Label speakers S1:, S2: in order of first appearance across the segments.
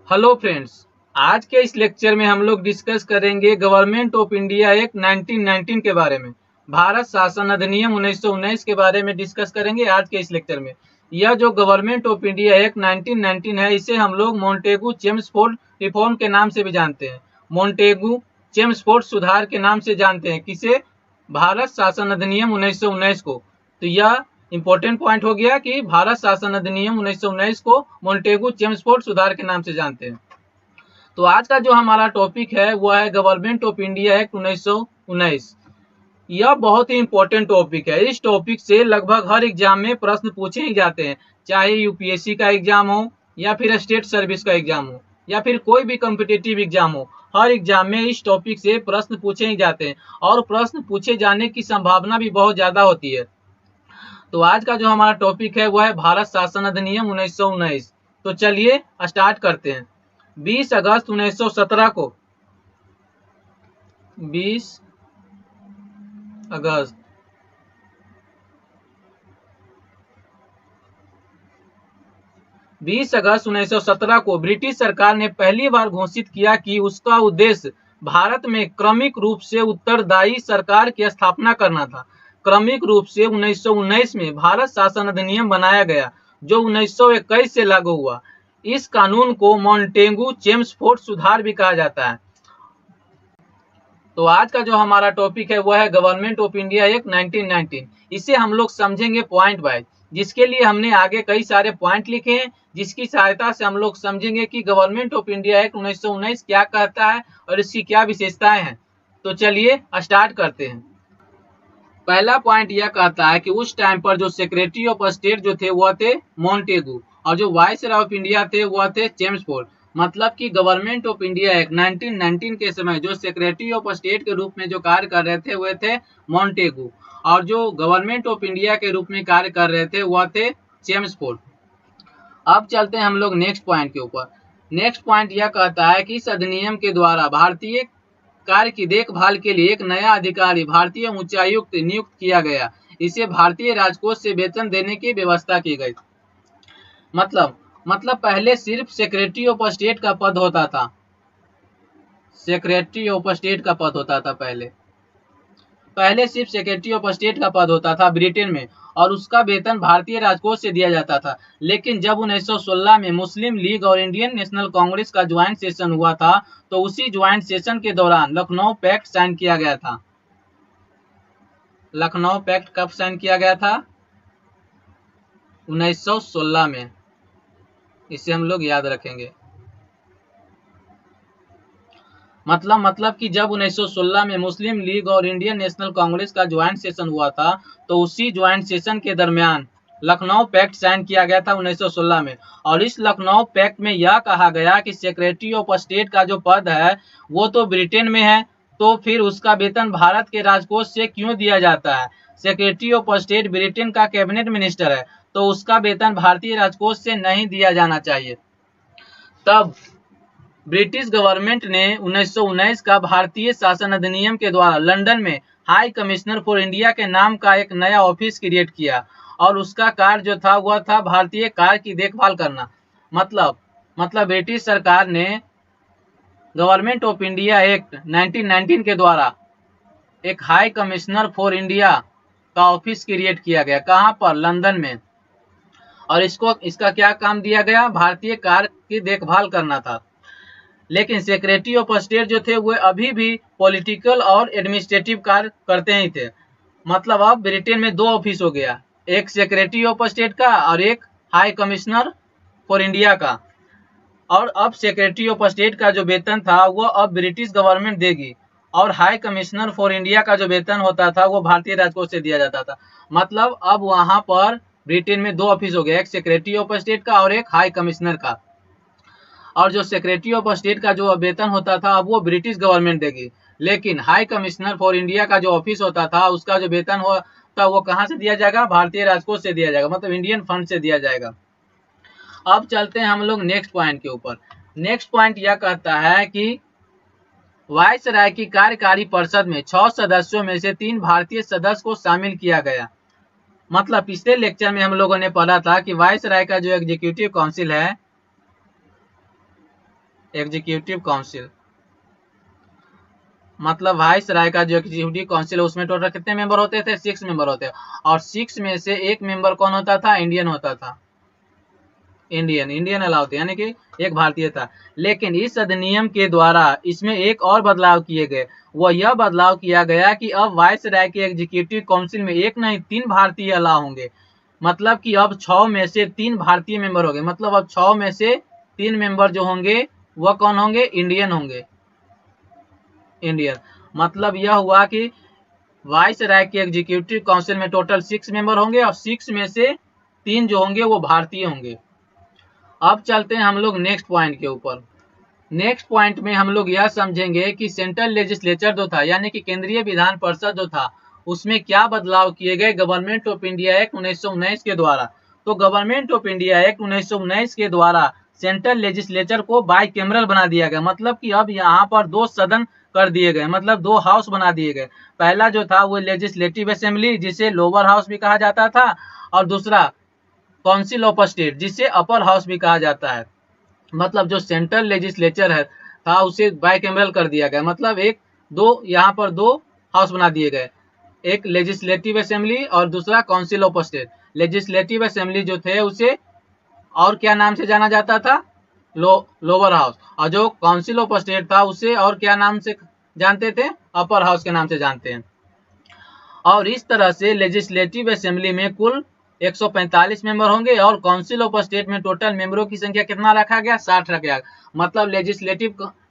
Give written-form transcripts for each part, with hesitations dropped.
S1: Hello friends, आज के इस लेक्चर में हम लोग डिस्कस करेंगे गवर्नमेंट ऑफ इंडिया एक्ट 1919 के बारे में। भारत शासन अधिनियम 1919 के बारे में डिस्कस करेंगे आज के इस लेक्चर में। यह जो गवर्नमेंट ऑफ इंडिया एक्ट 1919 है, इसे हम लोग मोंटेगू चेम्सफोर्ड रिफॉर्म के नाम से भी जानते हैं। मोंटेगू चेम्सफोर्ड सुधार के नाम से जानते हैं किसे? भारत शासन अधिनियम 1919 को। तो यह इंपॉर्टेंट पॉइंट हो गया कि भारत शासन अधिनियम 1919 को मोंटेगू चेम्सफोर्ड सुधार के नाम से जानते हैं। तो आज का जो हमारा टॉपिक है वह है गवर्नमेंट ऑफ इंडिया एक्ट 1919। यह बहुत ही इंपॉर्टेंट टॉपिक है। इस टॉपिक से लगभग हर एग्जाम में प्रश्न पूछे ही जाते हैं, चाहे यूपीएससी का एग्जाम हो या फिर स्टेट सर्विस का एग्जाम हो या फिर कोई भी कॉम्पिटिटिव एग्जाम हो। हर एग्जाम में इस टॉपिक से प्रश्न पूछे ही जाते हैं और प्रश्न पूछे जाने की संभावना भी बहुत ज्यादा होती है। तो आज का जो हमारा टॉपिक है वह है भारत शासन अधिनियम 1919। तो चलिए स्टार्ट करते हैं। 20 अगस्त 1917 को 20 अगस्त 20 अगस्त 1917 को ब्रिटिश सरकार ने पहली बार घोषित किया कि उसका उद्देश्य भारत में क्रमिक रूप से उत्तरदायी सरकार की स्थापना करना था। क्रमिक रूप से 1919 में भारत शासन अधिनियम बनाया गया जो 1921 से लागू हुआ। इस कानून को मोंटेगू चेम्सफोर्ड सुधार भी कहा जाता है। तो आज का जो हमारा टॉपिक है वह है गवर्नमेंट ऑफ इंडिया एक्ट 1919। इसे हम लोग समझेंगे पॉइंट वाइज, जिसके लिए हमने आगे कई सारे पॉइंट लिखे हैं, जिसकी सहायता से हम लोग समझेंगे कि गवर्नमेंट ऑफ इंडिया एक्ट 1919 क्या कहता है और इसकी क्या विशेषताएं हैं। तो चलिए स्टार्ट करते हैं। पहला पॉइंट यह कहता है कि उस टाइम पर जो सेक्रेटरी ऑफ स्टेट जो थे वह थे मोंटेगू और जो वाइसरॉय ऑफ इंडिया थे वह थे चेम्सफोर्ड। मतलब कि गवर्नमेंट ऑफ इंडिया एक्ट 1919 के समय जो सेक्रेटरी ऑफ स्टेट के रूप में जो कार्य कर रहे थे वह थे मोंटेगू और जो गवर्नमेंट ऑफ इंडिया के रूप में कार्य कर रहे थे वह थे चेम्सफोर्ड। अब चलते हैं हम लोग नेक्स्ट पॉइंट के ऊपर। नेक्स्ट पॉइंट यह कहता है कि इस अधिनियम के द्वारा भारतीय कार्य की देखभाल के लिए एक नया अधिकारी भारतीय उच्चायुक्त नियुक्त किया गया। इसे भारतीय राजकोष से वेतन देने की व्यवस्था की गई। मतलब पहले सिर्फ सेक्रेटरी ऑफ स्टेट का पद होता था। सेक्रेटरी ऑफ स्टेट का पद होता था पहले सिर्फ सेक्रेटरी ऑफ स्टेट का पद होता था ब्रिटेन में और उसका वेतन भारतीय राजकोष से दिया जाता था। लेकिन जब 1916 में मुस्लिम लीग और इंडियन नेशनल कांग्रेस का ज्वाइंट सेशन हुआ था तो उसी ज्वाइंट सेशन के दौरान लखनऊ पैक्ट साइन किया गया था। लखनऊ पैक्ट कब साइन किया गया था? 1916 में। इसे हम लोग याद रखेंगे। मतलब कि जब 1916 में मुस्लिम लीग और इंडियन नेशनल कांग्रेस का ज्वाइंट सेशन हुआ था तो उसी ज्वाइंट सेशन के दरमियान लखनऊ पैक्ट साइन किया गया था 1916 में। और इस लखनऊ पैक्ट में यह कहा गया कि सेक्रेटरी ऑफ स्टेट का जो पद है वो तो ब्रिटेन में है, तो फिर उसका वेतन भारत के राजकोष से क्यों दिया जाता है? सेक्रेटरी ऑफ स्टेट ब्रिटेन का कैबिनेट मिनिस्टर है तो उसका वेतन भारतीय राजकोष से नहीं दिया जाना चाहिए। तब ब्रिटिश गवर्नमेंट ने 1919 का भारतीय शासन अधिनियम के द्वारा लंदन में हाई कमिश्नर फॉर इंडिया के नाम का एक नया ऑफिस क्रिएट किया और उसका कार्य जो था वह था भारतीय कार्य की देखभाल करना। मतलब ब्रिटिश सरकार ने गवर्नमेंट ऑफ इंडिया एक्ट 1919 के द्वारा एक हाई कमिश्नर फॉर इंडिया का ऑफिस क्रिएट किया गया। कहाँ पर? लंदन में। और इसका क्या काम दिया गया? भारतीय कार्य की देखभाल करना था। लेकिन सेक्रेटरी ऑफ स्टेट जो थे वो अभी भी पॉलिटिकल और एडमिनिस्ट्रेटिव कार्य करते ही थे। मतलब अब ब्रिटेन में दो ऑफिस हो गया, एक सेक्रेटरी ऑफ स्टेट का और एक हाई कमिश्नर फॉर इंडिया का। और अब सेक्रेटरी ऑफ स्टेट का जो वेतन था वो अब ब्रिटिश गवर्नमेंट देगी और हाई कमिश्नर फॉर इंडिया का जो वेतन होता था वो भारतीय राजकोष से दिया जाता था। मतलब अब वहां पर ब्रिटेन में दो ऑफिस हो गया, एक सेक्रेटरी ऑफ स्टेट का और एक हाई कमिश्नर का। और जो सेक्रेटरी ऑफ स्टेट का जो वेतन होता था अब वो ब्रिटिश गवर्नमेंट देगी, लेकिन हाई कमिश्नर फॉर इंडिया का जो ऑफिस होता था उसका जो वेतन होता वो कहाँ से दिया जाएगा? भारतीय राजकोष से दिया जाएगा, मतलब इंडियन फंड से दिया जाएगा। अब चलते हैं हम लोग नेक्स्ट पॉइंट के ऊपर। नेक्स्ट पॉइंट यह कहता है कि वायसराय की कार्यकारी परिषद में 6 सदस्यों में से 3 भारतीय सदस्य को शामिल किया गया। मतलब पिछले लेक्चर में हम लोगों ने पढ़ा था कि वायसराय का जो एग्जीक्यूटिव काउंसिल है एग्जीक्यूटिव काउंसिल, मतलब वाइस राय का जो एग्जीक्यूटिव काउंसिल है उसमें टोटल कितने मेंबर होते थे? 6 मेंबर होते, और 6 में से एक मेंबर कौन होता था? इंडियन होता था, इंडियन अलाउ थे, यानी कि एक भारतीय था। लेकिन इस अधिनियम के द्वारा इसमें एक और बदलाव किए गए, वह यह बदलाव किया गया कि अब वाइस राय के एग्जीक्यूटिव काउंसिल में एक नहीं 3 भारतीय अलाउ होंगे। मतलब कि अब 6 में से 3 भारतीय मेंबर होंगे, मतलब अब 6 में से 3 मेंबर जो होंगे वह कौन होंगे? इंडियन होंगे, इंडियन। मतलब यह हुआ कि वाइस राय के एग्जीक्यूटिव काउंसिल में टोटल 6 मेंबर होंगे और 6 में से 3 जो होंगे वो भारतीय होंगे। अब चलते हैं हम लोग नेक्स्ट पॉइंट के ऊपर। नेक्स्ट पॉइंट में हम लोग यह समझेंगे कि सेंट्रल लेजिस्लेचर जो था, यानी कि केंद्रीय विधान परिषद जो था, उसमें क्या बदलाव किए गए गवर्नमेंट ऑफ इंडिया एक्ट 1919 के द्वारा। तो गवर्नमेंट ऑफ इंडिया एक्ट 1919 के द्वारा सेंट्रल लेजिस्लेचर को बाइकैमरल बना दिया गया, मतलब कि अब यहाँ पर 2 सदन कर दिए गए, मतलब 2 हाउस बना दिए गए। पहला जो था वो लेजिस्लेटिव असेंबली, जिसे लोअर हाउस भी कहा जाता था, और दूसरा काउंसिल ऑफ स्टेट, जिसे अपर हाउस भी कहा जाता है। मतलब जो सेंट्रल लेजिस्लेचर है था उसे बाइकैमरल कर दिया गया, मतलब एक दो यहाँ पर 2 हाउस बना दिए गए, एक लेजिस्लेटिव असेंबली और दूसरा council of state. Legislative assembly जो थे उसे और क्या नाम से जाना जाता था? Lower house. और जो काउंसिल ऑफ स्टेट था उसे और क्या नाम से जानते थे? अपर हाउस के नाम से जानते हैं। और इस तरह से लेजिस्लेटिव असेंबली में कुल 145 मेंबर होंगे और काउंसिल ऑफ स्टेट में टोटल मेंबरों की संख्या कितना रखा गया? 60 रखा गया। मतलब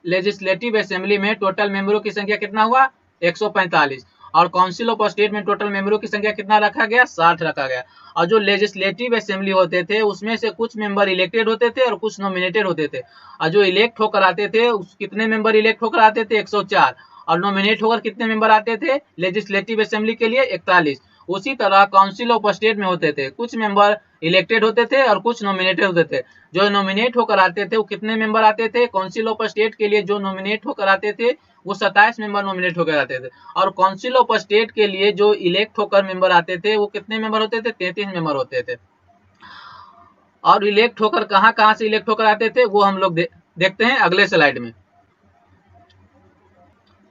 S1: लेजिस्लेटिव असेंबली में टोटल मेंबरों की संख्या कितना हुआ? 145, और काउंसिल ऑफ स्टेट में टोटल मेंबरों की संख्या कितना रखा गया? 60 रखा गया। और जो लेजिस्लेटिव असेंबली होते थे उसमें से कुछ मेंबर इलेक्टेड होते थे और कुछ नॉमिनेटेड होते थे। और जो इलेक्ट होकर आते थे कितने मेंबर इलेक्ट होकर आते थे? 104। और नॉमिनेट होकर कितने मेंबर आते थे लेजिस्लेटिव असेंबली के लिए? 41। उसी तरह काउंसिल ऑफ स्टेट में होते थे, कुछ मेंबर इलेक्टेड होते थे और कुछ नॉमिनेटेड होते थे। जो नॉमिनेट होकर आते थे वो कितने मेंबर आते थे? काउंसिल ऑफ स्टेट के लिए जो नॉमिनेट होकर आते थे वो 27 मेंबर नॉमिनेट होकर आते थे, और काउंसिल ऑफ स्टेट के लिए जो इलेक्ट होकर मेंबर आते थे वो कितने मेंबर होते थे? 33 मेंबर होते थे। और इलेक्ट होकर कहां कहां से इलेक्ट होकर आते थे वो हम लोग देखते हैं अगले स्लाइड में।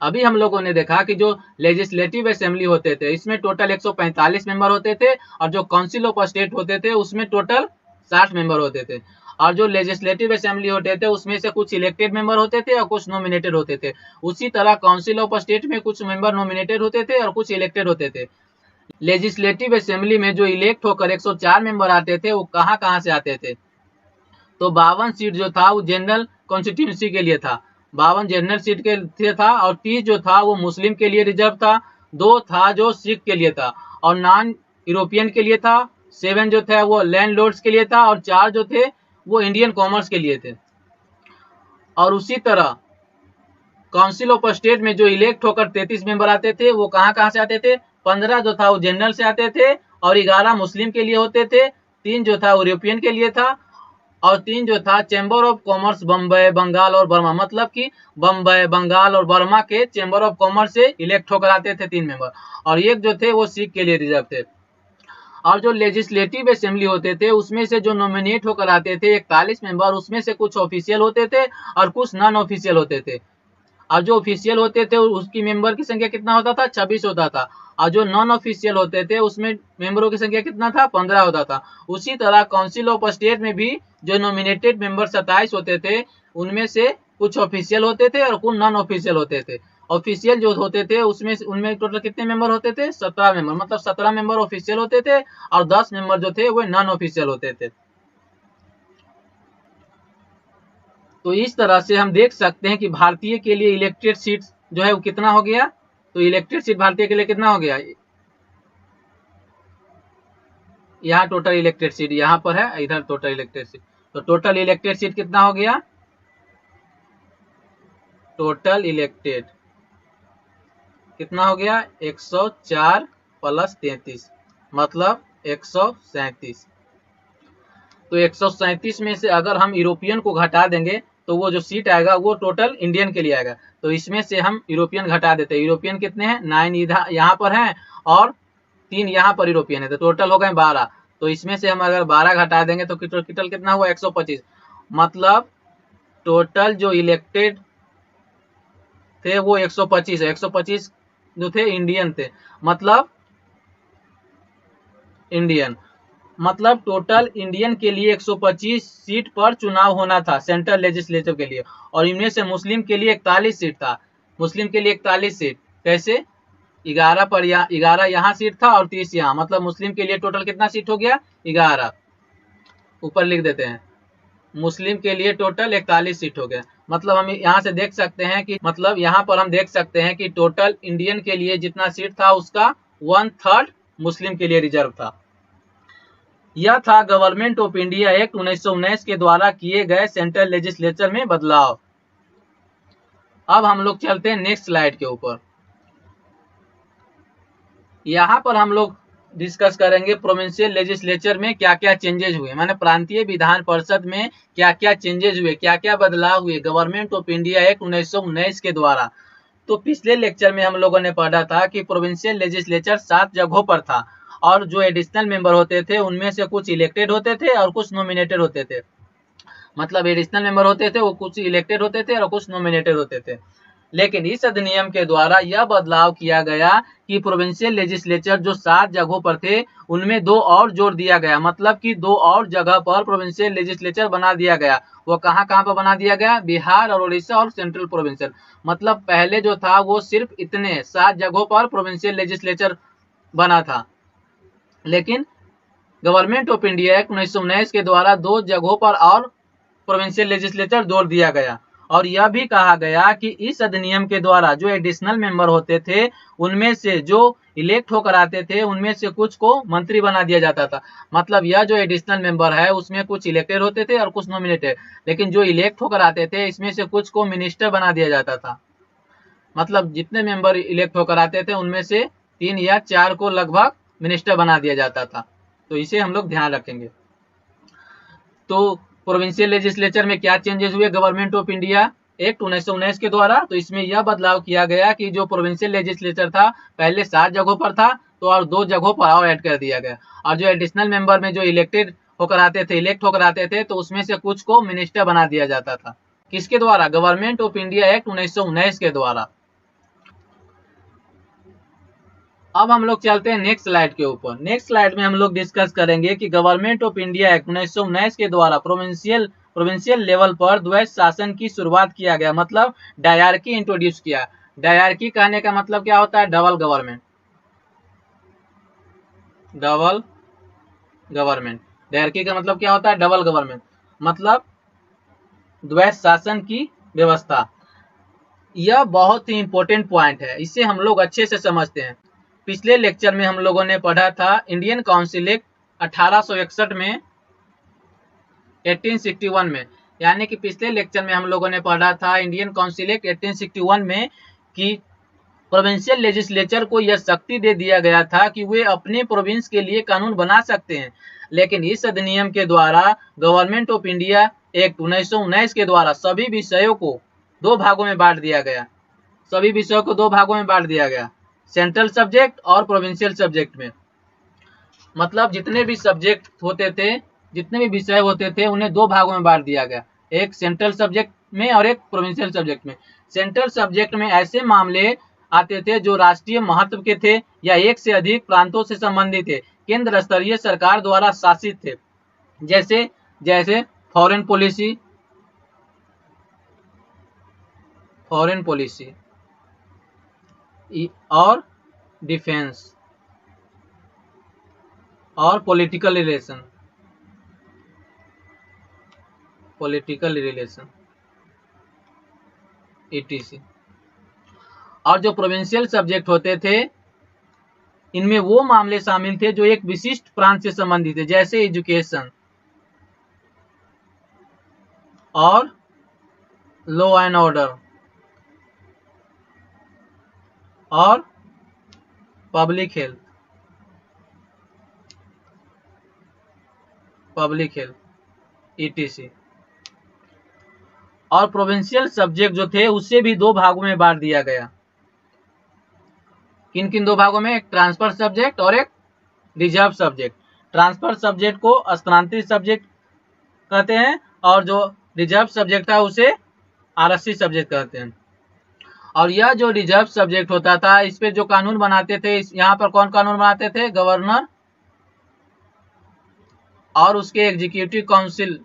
S1: अभी हम लोगों ने देखा कि जो लेजिस्लेटिव असेंबली होते थे इसमें टोटल 145 मेंबर होते थे, और जो काउंसिल ऑफ स्टेट होते थे उसमें टोटल 60 मेंबर होते थे। और जो लेजिस्लेटिव असेंबली होते थे उसमें से कुछ इलेक्टेड मेंबर होते थे और कुछ नॉमिनेटेड होते थे। उसी तरह काउंसिल ऑफ स्टेट में कुछ मेंबर नॉमिनेटेड होते थे और कुछ इलेक्टेड होते थे। लेजिस्लेटिव असेंबली में जो इलेक्ट होकर 104 मेंबर आते थे वो कहां कहां से आते थे? तो 52 सीट जो था वो जनरल कॉन्स्टिट्यूंसी के लिए था, 52 जनरल सीट के लिए था, और 30 जो था वो मुस्लिम के लिए रिजर्व था, 2 था जो सिख के लिए था और नॉन यूरोपियन के लिए था, 7 जो थे वो लैंडलॉर्ड्स के लिए था, और 4 जो थे वो इंडियन कॉमर्स के लिए थे। और उसी तरह काउंसिल ऑफ स्टेट में जो इलेक्ट होकर 33 मेंबर आते थे वो कहां कहां से आते थे? 15 जो था वो जनरल से आते थे और 11 मुस्लिम के लिए होते थे, 3 जो था यूरोपियन के लिए था, और 3 जो था chamber of commerce Bombay, Bengal और बर्मा। मतलब कि बम्बई, बंगाल और बर्मा के चैम्बर ऑफ कॉमर्स से इलेक्ट होकर आते थे 3 मेंबर, और एक जो थे वो सिख के लिए रिजर्व थे। और जो लेजिस्लेटिव असेंबली होते थे उसमें से जो नॉमिनेट होकर आते थे 41 मेंबर, उसमें से कुछ ऑफिशियल होते थे और कुछ नॉन ऑफिशियल होते थे। और जो ऑफिशियल होते थे उसकी मेंबर की संख्या कितना होता था? 26 होता था, और जो नॉन ऑफिशियल होते थे उसमें मेंबरों की संख्या कितना था? 15 होता था। उसी तरह काउंसिल ऑफ स्टेट में भी जो नॉमिनेटेड मेंबर 27 होते थे उनमें से कुछ ऑफिशियल होते थे और कुछ नॉन ऑफिशियल होते थे। ऑफिशियल जो होते थे उसमें उनमें टोटल कितने मेंबर होते थे? 17 मेंबर, मतलब 17 मेंबर ऑफिशियल होते थे और 10 मेंबर जो थे वो नॉन ऑफिशियल होते थे। तो इस तरह से हम देख सकते हैं कि भारतीय के लिए इलेक्टेड सीट जो है वो कितना हो गया? तो इलेक्टेड सीट भारतीय के लिए कितना हो गया? यहाँ टोटल इलेक्टेड सीट यहाँ पर है, इधर टोटल इलेक्टेड सीट, तो टोटल इलेक्टेड सीट कितना हो गया? टोटल इलेक्टेड कितना हो गया? 104 प्लस 33 मतलब 137। तो 137 में से अगर हम यूरोपियन को घटा देंगे तो वो जो सीट आएगा वो टोटल इंडियन के लिए आएगा। तो इसमें से हम यूरोपियन घटा देते हैं। यूरोपियन कितने हैं? 9 इधर यहाँ पर हैं और 3 यहाँ पर यूरोपियन है, तो टोटल हो गए 12। तो इसमें से हम अगर 12 घटा देंगे तो टोटल कितना हुआ? 125। मतलब टोटल जो इलेक्टेड थे वो 125 है। 125 जो थे इंडियन थे, मतलब टोटल इंडियन के लिए 125 सीट पर चुनाव होना था सेंट्रल लेजिस्लेचर के लिए, और इनमें से मुस्लिम के लिए 41 सीट था। मुस्लिम के लिए 41 सीट कैसे, 11 पर 11 यहाँ सीट था और 30 यहाँ, मतलब मुस्लिम के लिए टोटल कितना सीट हो गया, 11। ऊपर लिख देते हैं, मुस्लिम के लिए टोटल 41 सीट हो गया। मतलब हम यहाँ से देख सकते हैं कि मतलब यहाँ पर हम देख सकते हैं कि टोटल इंडियन के लिए जितना सीट था उसका 1/3 मुस्लिम के लिए रिजर्व था। यह था गवर्नमेंट ऑफ इंडिया एक्ट 1919 के द्वारा किए गए सेंट्रल लेजिस्लेचर में बदलाव। अब हम लोग चलते हैं नेक्स्ट स्लाइड के ऊपर। यहाँ पर हम लोग डिस्कस करेंगे प्रोविंशियल लेजिस्लेचर में क्या क्या चेंजेस हुए, माने प्रांतीय विधान परिषद में क्या क्या चेंजेस हुए, क्या क्या बदलाव हुए गवर्नमेंट ऑफ इंडिया एक्ट 1919 के द्वारा। तो पिछले लेक्चर में हम लोगों ने पढ़ा था कि प्रोविंशियल लेजिस्लेचर 7 जगहों पर था, और जो एडिशनल मेंबर होते थे उनमें से कुछ इलेक्टेड होते थे और कुछ नॉमिनेटेड होते थे। मतलब एडिशनल मेंबर होते थे वो कुछ इलेक्टेड होते थे और कुछ नॉमिनेटेड होते थे। लेकिन इस अधिनियम के द्वारा यह बदलाव किया गया कि प्रोविंशियल लेजिस्लेचर जो 7 जगहों पर थे उनमें 2 और जोड़ दिया गया, मतलब कि 2 और जगह पर प्रोविंशियल लेजिस्लेचर बना दिया गया। वो कहाँ कहाँ पर बना दिया गया, बिहार और उड़ीसा और सेंट्रल प्रोविंशियल। मतलब पहले जो था वो सिर्फ इतने 7 जगहों पर प्रोविंशियल लेजिस्लेचर बना था, लेकिन गवर्नमेंट ऑफ इंडिया एक्ट 1919 के द्वारा 2 जगहों पर और प्रोविंशियल लेजिस्लेचर जोड़ दिया गया। और यह भी कहा गया कि इस अधिनियम के द्वारा जो एडिशनल मेंबर होते थे उनमें से जो इलेक्ट होकर आते थे उनमें से कुछ को मंत्री बना दिया जाता था। मतलब यह जो एडिशनल मेंबर है उसमें कुछ इलेक्टेड होते थे और कुछ नॉमिनेटेड, लेकिन जो इलेक्ट होकर आते थे इसमें से कुछ को मिनिस्टर बना दिया जाता था। मतलब जितने मेंबर इलेक्ट होकर आते थे उनमें से 3 या 4 को लगभग मिनिस्टर बना दिया जाता था। तो इसे हम लोग ध्यान रखेंगे। तो प्रोविंशियल लेजिस्लेचर में क्या चेंजेस हुए गवर्नमेंट ऑफ इंडिया एक्ट 1919 के द्वारा, तो इसमें यह बदलाव किया गया कि जो प्रोविंशियल लेजिस्लेचर था पहले 7 जगहों पर था तो और 2 जगहों पर और ऐड कर दिया गया। और जो एडिशनल मेंबर में जो इलेक्ट होकर आते थे तो उसमें से कुछ को मिनिस्टर बना दिया जाता था। किसके द्वारा, गवर्नमेंट ऑफ इंडिया एक्ट 1919 के द्वारा। अब हम लोग चलते हैं नेक्स्ट स्लाइड के ऊपर। नेक्स्ट स्लाइड में हम लोग डिस्कस करेंगे कि गवर्नमेंट ऑफ इंडिया एक्ट 1919 के द्वारा प्रोविंशियल लेवल पर द्वैध शासन की शुरुआत किया गया, मतलब डायरकी इंट्रोड्यूस किया। डायरकी कहने का मतलब क्या होता है, डबल गवर्नमेंट। डायरकी का मतलब क्या होता है, डबल गवर्नमेंट, मतलब द्वैध शासन की व्यवस्था। यह बहुत ही इंपॉर्टेंट पॉइंट है, इसे हम लोग अच्छे से समझते हैं। पिछले लेक्चर में हम लोगों ने पढ़ा था इंडियन काउंसिल एक्ट 1861 में 1861 में, यानी कि पिछले लेक्चर में हम लोगों ने पढ़ा था इंडियन काउंसिल एक्ट 1861 में कि प्रोविंशियल लेजिस्लेचर को यह शक्ति दे दिया गया था कि वे अपने प्रोविंस के लिए कानून बना सकते हैं। लेकिन इस अधिनियम के द्वारा गवर्नमेंट ऑफ इंडिया एक्ट 1919 के द्वारा सभी विषयों को 2 भागों में बांट दिया गया। सभी विषयों को 2 भागों में बांट दिया गया, सेंट्रल सब्जेक्ट और प्रोविंशियल सब्जेक्ट में। मतलब जितने भी सब्जेक्ट होते थे, जितने भी विषय होते थे उन्हें 2 भागों में बांट दिया गया, एक सेंट्रल सब्जेक्ट में और एक प्रोविंशियल सब्जेक्ट में। सेंट्रल सब्जेक्ट में ऐसे मामले आते थे जो राष्ट्रीय महत्व के थे या एक से अधिक प्रांतों से संबंधित थे, केंद्र स्तरीय सरकार द्वारा शासित थे, जैसे फॉरेन पॉलिसी और डिफेंस और पॉलिटिकल रिलेशन etc। और जो प्रोविंशियल सब्जेक्ट होते थे इनमें वो मामले शामिल थे जो एक विशिष्ट प्रांत से संबंधित थे, जैसे एजुकेशन और लॉ एंड ऑर्डर और पब्लिक हेल्थ etc। और प्रोविंशियल सब्जेक्ट जो थे उससे भी 2 भागों में बांट दिया गया। किन किन 2 भागों में, एक ट्रांसफर सब्जेक्ट और एक रिजर्व सब्जेक्ट। ट्रांसफर सब्जेक्ट को स्थानांतरित सब्जेक्ट कहते हैं और जो रिजर्व सब्जेक्ट था उसे आरक्षित सब्जेक्ट कहते हैं। और यह जो रिजर्व सब्जेक्ट होता था इस पे जो कानून बनाते थे, यहाँ पर कौन कानून बनाते थे? गवर्नर और उसके एग्जीक्यूटिव काउंसिल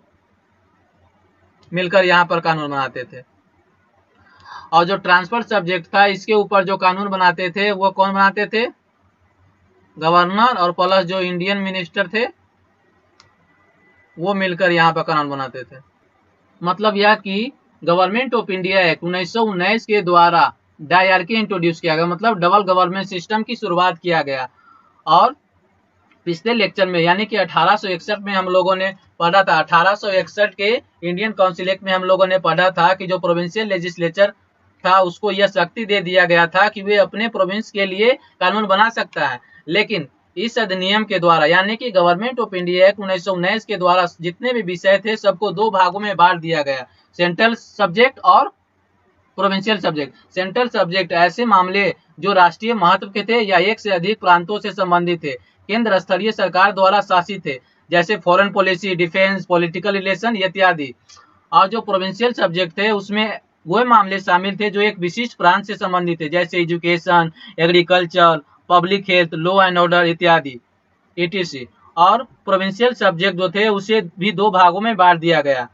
S1: मिलकर यहाँ पर कानून बनाते थे। और जो ट्रांसफर सब्जेक्ट था इसके ऊपर जो कानून बनाते थे वो कौन बनाते थे? गवर्नर और प्लस जो इंडियन मिनिस्टर थे वो मिलकर यहाँ पर कानून बनाते थे। मतलब यह कि गवर्नमेंट ऑफ इंडिया एक्ट 1919 के द्वारा डायरकी इंट्रोड्यूस किया गया, मतलब डबल गवर्नमेंट सिस्टम की शुरुआत किया गया। और पिछले लेक्चर में यानी कि 1861 में हम लोगों ने पढ़ा था, 1861 के इंडियन काउंसिल एक्ट में हम लोगों ने पढ़ा था कि जो प्रोविंशियल लेजिस्लेचर था उसको यह शक्ति दे दिया गया था कि वे अपने प्रोविंस के लिए कानून बना सकता है। लेकिन इस अधिनियम के द्वारा यानी कि गवर्नमेंट ऑफ इंडिया एक्ट 1919 के द्वारा जितने भी विषय थे सबको दो भागों में बांट दिया गया, सेंट्रल सब्जेक्ट और प्रोविंशियल सब्जेक्ट। सेंट्रल सब्जेक्ट ऐसे मामले जो राष्ट्रीय महत्व के थे या एक से अधिक प्रांतों से संबंधित थे, केंद्र स्तरीय सरकार द्वारा शासित थे, जैसे foreign policy, defence, political relation इत्यादि। और जो प्रोविंशियल सब्जेक्ट थे उसमें वो मामले शामिल थे जो एक विशिष्ट प्रांत से संबंधित थे, जैसे education, agriculture, public health, law and order इत्यादि etc। और प्रोविंशियल सब्जेक्ट जो थे उसे भी दो भागों में बांट दिया गया,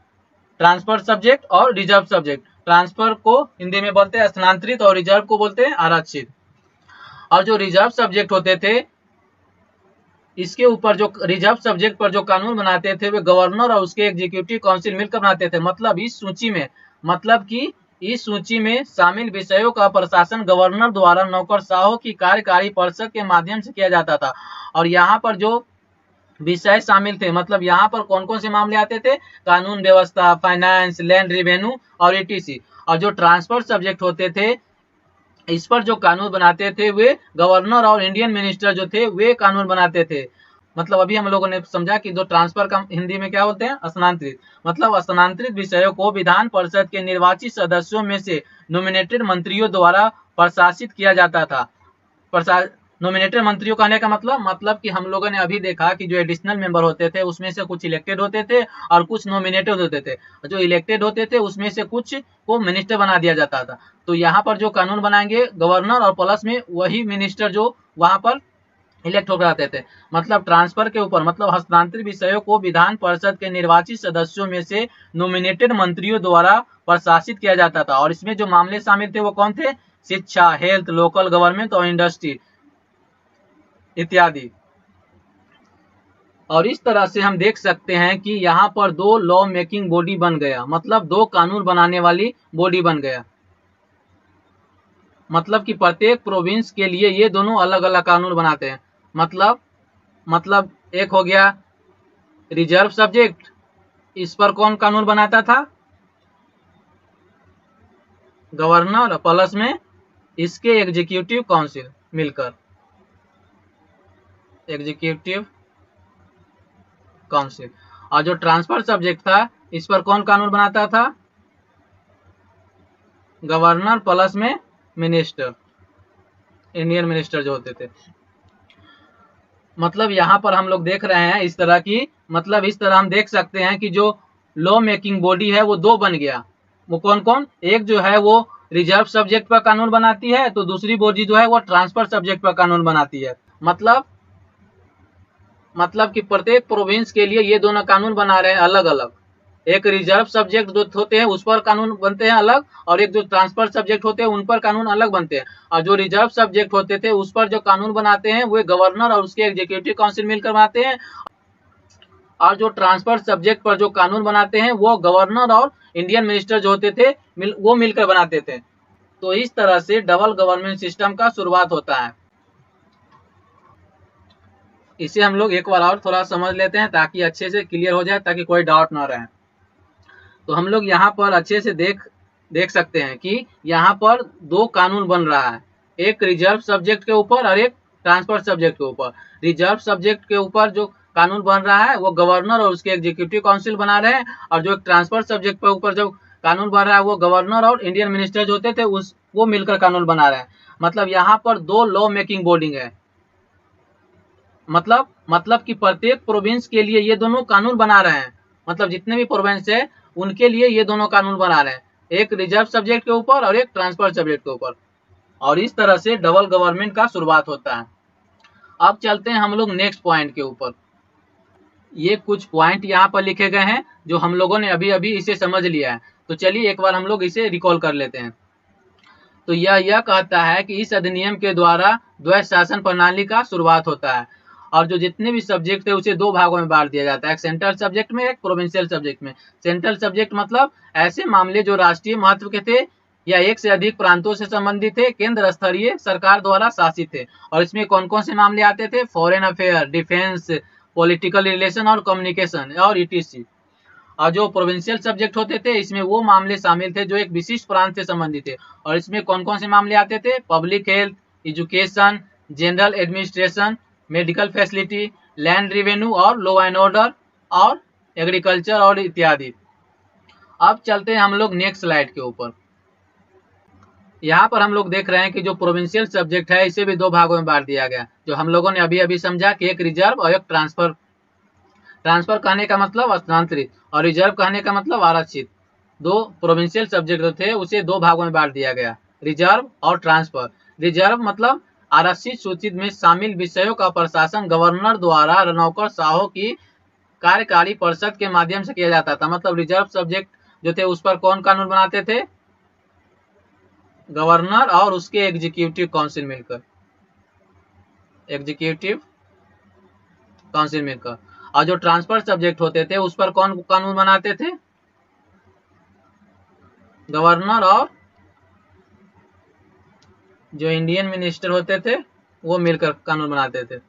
S1: ट्रांसफर सब्जेक्ट और रिजर्व सब्जेक्ट। ट्रांसफर को हिंदी में बोलते हैं स्थानांतरित और रिजर्व को बोलते हैं आरक्षित। और जो रिजर्व सब्जेक्ट होते थे इसके ऊपर जो रिजर्व सब्जेक्ट पर जो कानून बनाते थे वे गवर्नर और उसके एग्जीक्यूटिव काउंसिल मिलकर बनाते थे। मतलब इस सूची में शामिल विषयों का प्रशासन गवर्नर द्वारा नौकरशाहों की कार्यकारी परिषद के माध्यम से किया जाता था। और यहाँ पर जो विषय शामिल थे, मतलब यहाँ पर कौन कौन से मामले आते थे? कानून व्यवस्था, फाइनेंस, लैंड रेवेन्यू और etc। और जो ट्रांसफर सब्जेक्ट होते थे इस पर जो कानून बनाते थे वे गवर्नर और इंडियन मिनिस्टर जो थे वे कानून बनाते थे। मतलब अभी हम लोगों ने समझा कि जो ट्रांसफर का हिंदी में क्या बोलते हैं? स्थानांतरित। मतलब स्थानांतरित विषयों को विधान परिषद के निर्वाचित सदस्यों में से नॉमिनेटेड मंत्रियों द्वारा प्रशासित किया जाता था। नॉमिनेटेड मंत्रियों कहने का मतलब कि हम लोगों ने अभी देखा कि जो एडिशनल मेंबर होते थे उसमें से कुछ इलेक्टेड होते थे और कुछ नॉमिनेटेड होते थे। जो इलेक्टेड होते थे उसमें से कुछ को मिनिस्टर बना दिया जाता था। तो यहाँ पर जो कानून बनाएंगे गवर्नर और प्लस में वही मिनिस्टर जो वहां पर इलेक्ट होकर आते थे। मतलब ट्रांसफर के ऊपर मतलब हस्तांतरित विषयों को विधान परिषद के निर्वाचित सदस्यों में से नॉमिनेटेड मंत्रियों द्वारा प्रशासित किया जाता था। और इसमें जो मामले शामिल थे वो कौन थे? शिक्षा, हेल्थ, लोकल गवर्नमेंट और इंडस्ट्री इत्यादि। और इस तरह से हम देख सकते हैं कि यहाँ पर दो लॉ मेकिंग बॉडी बन गया, मतलब दो कानून बनाने वाली बॉडी बन गया। मतलब कि प्रत्येक प्रोविंस के लिए ये दोनों अलग अलग कानून बनाते हैं। मतलब एक हो गया रिजर्व सब्जेक्ट, इस पर कौन कानून बनाता था? गवर्नर प्लस में इसके एग्जीक्यूटिव काउंसिल मिलकर, एग्जीक्यूटिव काउंसिल। और जो ट्रांसफर सब्जेक्ट था इस पर कौन कानून बनाता था? गवर्नर प्लस में मिनिस्टर, इंडियन मिनिस्टर जो होते थे। मतलब यहाँ पर हम लोग देख रहे हैं इस तरह की, मतलब इस तरह हम देख सकते हैं कि जो लॉ मेकिंग बॉडी है वो दो बन गया। वो कौन कौन? एक जो है वो रिजर्व सब्जेक्ट पर कानून बनाती है, तो दूसरी बॉडी जो है वो ट्रांसफर सब्जेक्ट पर कानून बनाती है। मतलब कि प्रत्येक प्रोविंस के लिए ये दोनों कानून बना रहे हैं अलग अलग। एक रिजर्व सब्जेक्ट जो होते हैं उस पर कानून बनते हैं अलग, और एक जो ट्रांसफर सब्जेक्ट होते हैं उन पर कानून अलग बनते हैं। और जो रिजर्व सब्जेक्ट होते थे उस पर जो कानून बनाते हैं वो गवर्नर और उसके एग्जीक्यूटिव काउंसिल मिलकर बनाते हैं, और जो ट्रांसफर सब्जेक्ट पर जो कानून बनाते हैं वो गवर्नर और इंडियन मिनिस्टर जो होते थे वो मिलकर बनाते थे। तो इस तरह से डबल गवर्नमेंट सिस्टम का शुरुआत होता है। इसे हम लोग एक बार और थोड़ा समझ लेते हैं ताकि अच्छे से क्लियर हो जाए, ताकि कोई डाउट ना रहे। तो हम लोग यहाँ पर अच्छे से देख सकते हैं कि यहाँ पर दो कानून बन रहा है, एक रिजर्व सब्जेक्ट के ऊपर और एक ट्रांसफर सब्जेक्ट के ऊपर। रिजर्व सब्जेक्ट के ऊपर जो कानून बन रहा है वो गवर्नर और उसके एग्जीक्यूटिव काउंसिल बना रहे हैं, और जो ट्रांसफर सब्जेक्ट के ऊपर जो कानून बन रहा है वो गवर्नर और इंडियन मिनिस्टर जो होते थे वो मिलकर कानून बना रहे हैं। मतलब यहाँ पर दो लॉ मेकिंग बॉडी है। मतलब कि प्रत्येक प्रोविंस के लिए ये दोनों कानून बना रहे हैं। मतलब जितने भी प्रोविंस है उनके लिए ये दोनों कानून बना रहे हैं, एक रिजर्व सब्जेक्ट के ऊपर और एक ट्रांसफर सब्जेक्ट के ऊपर, और इस तरह से डबल गवर्नमेंट का शुरुआत होता है। अब चलते हैं हम लोग नेक्स्ट पॉइंट के ऊपर। ये कुछ पॉइंट यहाँ पर लिखे गए हैं जो हम लोगों ने अभी अभी इसे समझ लिया है, तो चलिए एक बार हम लोग इसे रिकॉल कर लेते हैं। तो यह कहता है कि इस अधिनियम के द्वारा द्वैध शासन प्रणाली का शुरुआत होता है, और जो जितने भी सब्जेक्ट थे उसे दो भागों में बांट दिया जाता है, एक सेंट्रल सब्जेक्ट में, एक प्रोविंशियल सब्जेक्ट में। सेंट्रल सब्जेक्ट मतलब ऐसे मामले जो राष्ट्रीय महत्व के थे या एक से अधिक प्रांतों से संबंधित थे, केंद्र स्तरीय सरकार द्वारा शासित थे। और इसमें कौन कौन से मामले आते थे? Foreign affair, defence, political relation और कम्युनिकेशन और ईटीसी। और जो प्रोविंशियल सब्जेक्ट होते थे इसमें वो मामले शामिल थे जो एक विशिष्ट प्रांत से संबंधित थे, और इसमें कौन कौन से मामले आते थे? Public health, education, general administration, medical facility, land revenue और लॉ एंड ऑर्डर और एग्रीकल्चर और इत्यादि। अब चलते हैं हम लोग नेक्स्ट स्लाइड के ऊपर। यहाँ पर हम लोग देख रहे हैं कि जो प्रोविंशियल सब्जेक्ट है इसे भी दो भागों में बांट दिया गया, जो हम लोगों ने अभी अभी समझा कि एक रिजर्व और एक ट्रांसफर। ट्रांसफर कहने का मतलब स्थानांतरित और रिजर्व कहने का मतलब आरक्षित। दो प्रोविंशियल सब्जेक्ट जो थे उसे दो भागों में बांट दिया गया, रिजर्व और ट्रांसफर। रिजर्व मतलब आरक्षित सूची में शामिल विषयों का प्रशासन गवर्नर द्वारा नौकरशाहों की कार्यकारी परिषद के माध्यम से किया जाता था। मतलब रिजर्व सब्जेक्ट जो थे उस पर कौन कानून बनाते थे? गवर्नर और उसके एग्जीक्यूटिव काउंसिल मिलकर, एग्जीक्यूटिव काउंसिल मिलकर। और जो ट्रांसफर सब्जेक्ट होते थे उस पर कौन कानून बनाते थे? गवर्नर और जो इंडियन मिनिस्टर होते थे वो मिलकर कानून बनाते थे।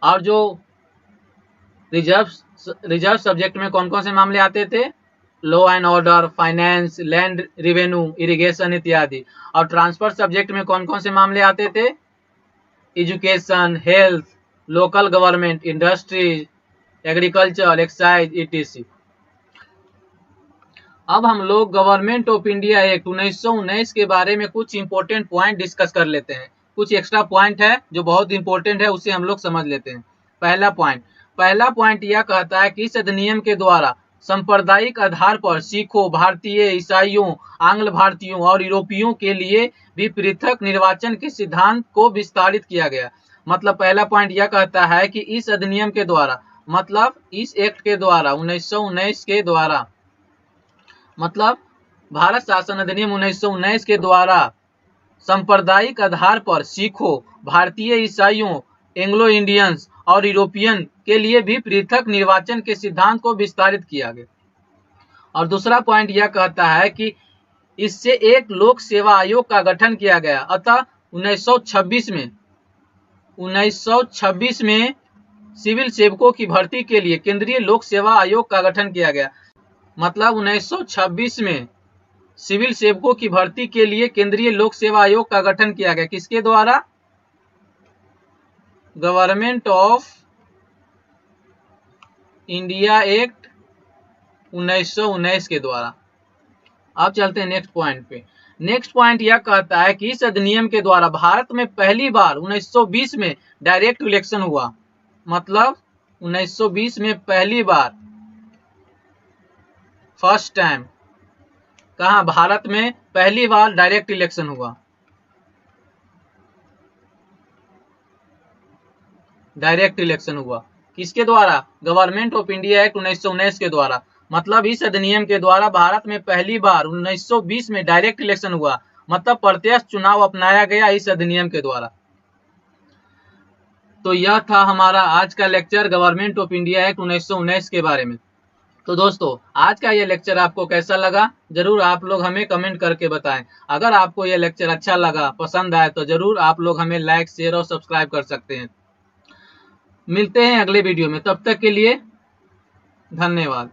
S1: और जो रिजर्व सब्जेक्ट में कौन कौन से मामले आते थे? Law and order, finance, land revenue, irrigation इत्यादि। और ट्रांसफर सब्जेक्ट में कौन कौन से मामले आते थे? Education, health, local government, industry, agriculture, excise, etc. अब हम लोग गवर्नमेंट ऑफ इंडिया एक्ट 1919 के बारे में कुछ इंपॉर्टेंट पॉइंट डिस्कस कर लेते हैं। कुछ एक्स्ट्रा पॉइंट है जो बहुत इंपॉर्टेंट है, उसे हम लोग समझ लेते हैं। पहला पॉइंट यह कहता है कि इस अधिनियम के द्वारा सांप्रदायिक आधार पर सिखों, भारतीय, ईसाइयों, आंग्ल भारतीयों और यूरोपियों के लिए भी पृथक निर्वाचन के सिद्धांत को विस्तारित किया गया। मतलब पहला पॉइंट यह कहता है कि इस अधिनियम के द्वारा, मतलब इस एक्ट के द्वारा 1919 के द्वारा, मतलब भारत शासन अधिनियम 1919 के द्वारा सांप्रदायिक आधार पर सिखों, भारतीय, ईसाइयों, एंग्लो इंडियंस और यूरोपियन के लिए भी पृथक निर्वाचन के सिद्धांत को विस्तारित किया गया। और दूसरा पॉइंट यह कहता है कि इससे एक लोक सेवा आयोग का गठन किया गया। अतः 1926 में सिविल सेवकों की भर्ती के लिए केंद्रीय लोक सेवा आयोग का गठन किया गया। मतलब 1926 में सिविल सेवकों की भर्ती के लिए केंद्रीय लोक सेवा आयोग का गठन किया गया। किसके द्वारा? गवर्नमेंट ऑफ इंडिया एक्ट 1919 के द्वारा। अब चलते हैं नेक्स्ट पॉइंट पे। नेक्स्ट पॉइंट यह कहता है कि इस अधिनियम के द्वारा भारत में पहली बार 1920 में डायरेक्ट इलेक्शन हुआ। मतलब 1920 में पहली बार, फर्स्ट टाइम, कहां? भारत में पहली बार डायरेक्ट इलेक्शन हुआ। डायरेक्ट इलेक्शन हुआ किसके द्वारा? गवर्नमेंट ऑफ इंडिया एक्ट 1919 के द्वारा। मतलब इस अधिनियम के द्वारा भारत में पहली बार 1920 में डायरेक्ट इलेक्शन हुआ। मतलब प्रत्यक्ष चुनाव अपनाया गया इस अधिनियम के द्वारा। तो यह था हमारा आज का lecture government of India act 1919 के बारे में। तो दोस्तों आज का ये लेक्चर आपको कैसा लगा जरूर आप लोग हमें कमेंट करके बताएं। अगर आपको ये लेक्चर अच्छा लगा, पसंद आए तो जरूर आप लोग हमें लाइक, शेयर और सब्सक्राइब कर सकते हैं। मिलते हैं अगले वीडियो में, तब तक के लिए धन्यवाद।